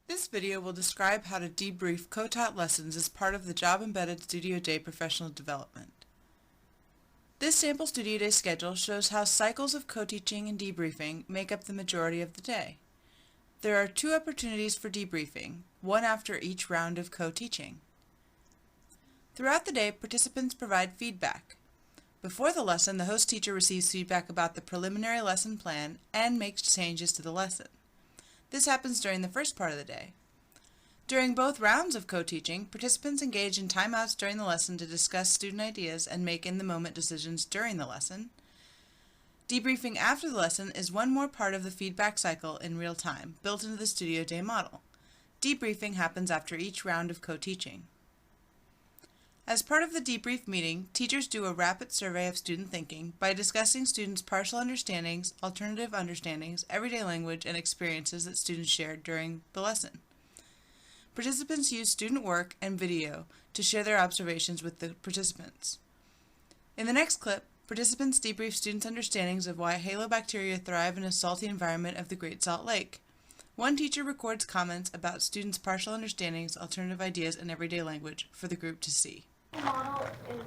This video will describe how to debrief co-taught lessons as part of the Job-Embedded Studio Day professional development. This sample Studio Day schedule shows how cycles of co-teaching and debriefing make up the majority of the day. There are 2 opportunities for debriefing, one after each round of co-teaching. Throughout the day, participants provide feedback. Before the lesson, the host teacher receives feedback about the preliminary lesson plan and makes changes to the lesson. This happens during the first part of the day. During both rounds of co-teaching, participants engage in timeouts during the lesson to discuss student ideas and make in-the-moment decisions during the lesson. Debriefing after the lesson is one more part of the feedback cycle in real time, built into the Studio Day model. Debriefing happens after each round of co-teaching. As part of the debrief meeting, teachers do a rapid survey of student thinking by discussing students' partial understandings, alternative understandings, everyday language, and experiences that students shared during the lesson. Participants use student work and video to share their observations with the participants. In the next clip, participants debrief students' understandings of why halobacteria thrive in a salty environment of the Great Salt Lake. One teacher records comments about students' partial understandings, alternative ideas, and everyday language for the group to see. The model is,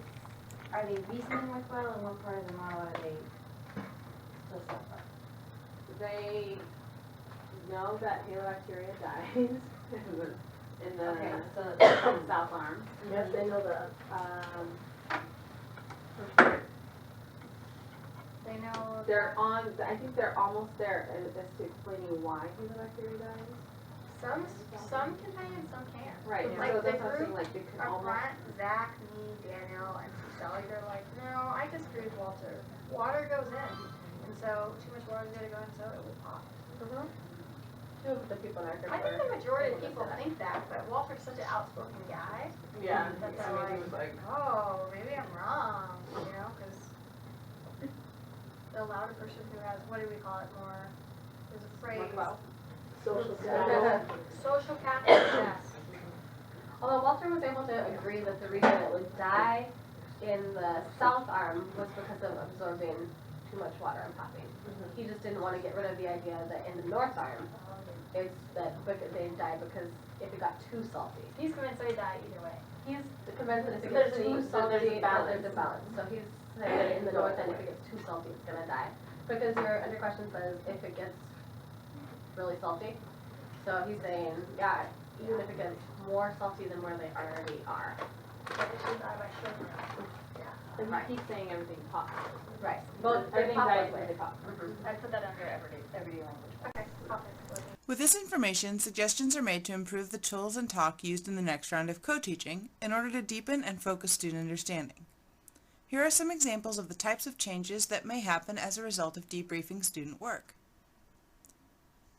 are they reasoning with well, and what part of the model are they supposed to have? They know that halobacteria dies in the Okay, so it's from South Arm. Yes, they know that. They know. They're on. I think they're almost there as to explaining why halobacteria dies. Some can hang and some can't. Right. Like so the that's what I'm saying. group Like they can Up almost. front, Zach, me, Danielle, and Shelly, they're like, no, I disagree with Walter. Water goes in, and so too much water is going to go in, so it will pop. Two of the people in our group I think are the majority of able to people say that. think that, but Walter's such an outspoken guy Yeah. that I they're mean, he like, was like. oh, maybe I'm wrong, you know, because the louder person who has, what do we call it more? There's a phrase. Social Yeah. Social capital, yes. Although Walter was able to agree that the reason it would die in the South Arm was because of absorbing too much water and popping. He just didn't want to get rid of the idea that in the North Arm, it's that they die because if it got too salty. He's convinced they die either way. He's convinced that if it There's gets too a- salty, there's a that balance. there's a balance. So he's saying that in the North End, if it gets too salty, it's going to die. Because your under question says if it gets really salty. So he's saying, yeah, even if it gets more salty than where they already are. But it should die by sugar. And he keeps saying everything pops. Right. Well, Everything pop dies that when way. they pop. I put that under everyday language. Okay, pop it. With this information, suggestions are made to improve the tools and talk used in the next round of co-teaching in order to deepen and focus student understanding. Here are some examples of the types of changes that may happen as a result of debriefing student work.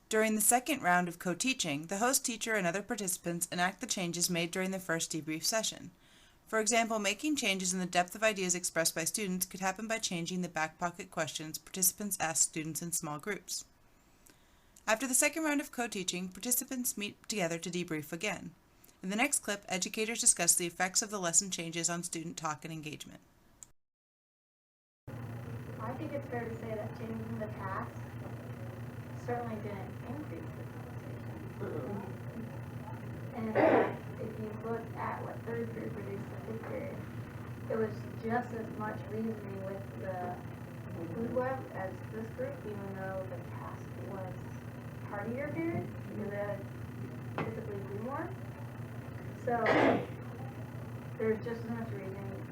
During the second round of co-teaching, the host teacher and other participants enact the changes made during the first debrief session. For example, making changes in the depth of ideas expressed by students could happen by changing the back pocket questions participants ask students in small groups. After the second round of co-teaching, participants meet together to debrief again. In the next clip, educators discuss the effects of the lesson changes on student talk and engagement. I think it's fair to say that changing the task certainly didn't increase the conversation. And in fact, if you look at what third group produced in fifth period, it was just as much reasoning with the food web as this group, even though the task was hardier period, because they typically do more. So there's just as much reasoning,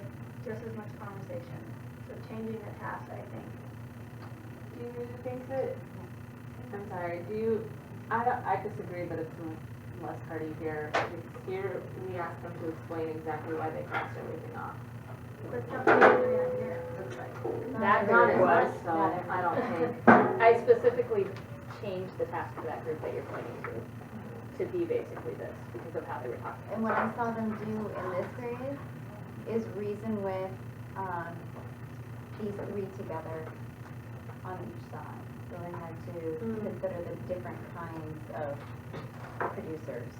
just as much conversation. So changing the task, I think. Do you think that? I'm sorry. I disagree that it's less hardy here. Here we asked them to explain exactly why they crossed everything off. But something in here. That Not group as was, much, so I don't think. I specifically changed the task for that group that you're pointing to be basically this, because of how they were talking. And what I saw them do in this grade is reason with these 3 together on each side. So they had to consider the different kinds of producers.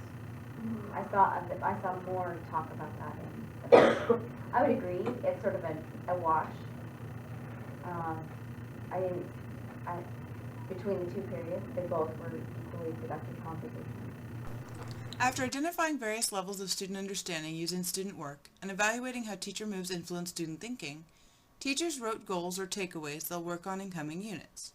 I saw more talk about that in I would agree, it's sort of a wash. Between the 2 periods, they both were equally productive conversations. After identifying various levels of student understanding using student work and evaluating how teacher moves influence student thinking, teachers wrote goals or takeaways they'll work on in coming units.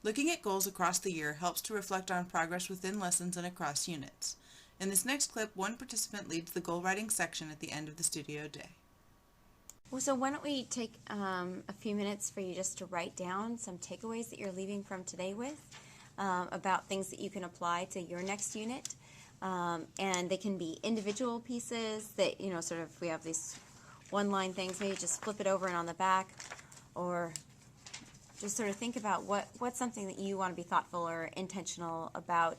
Looking at goals across the year helps to reflect on progress within lessons and across units. In this next clip, one participant leads the goal writing section at the end of the studio day. Well, so why don't we take a few minutes for you just to write down some takeaways that you're leaving from today with about things that you can apply to your next unit. And they can be individual pieces that, you know, sort of, we have these one-line things, maybe just flip it over and on the back, or just sort of think about what's something that you want to be thoughtful or intentional about,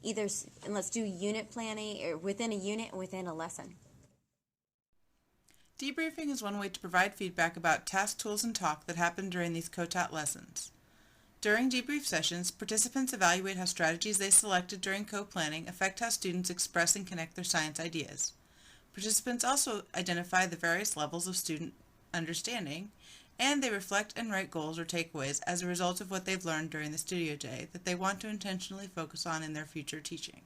either, and let's do unit planning, or within a unit, within a lesson. Debriefing is one way to provide feedback about task, tools, and talk that happen during these COTAT lessons. During debrief sessions, participants evaluate how strategies they selected during co-planning affect how students express and connect their science ideas. Participants also identify the various levels of student understanding, and they reflect and write goals or takeaways as a result of what they've learned during the studio day that they want to intentionally focus on in their future teaching.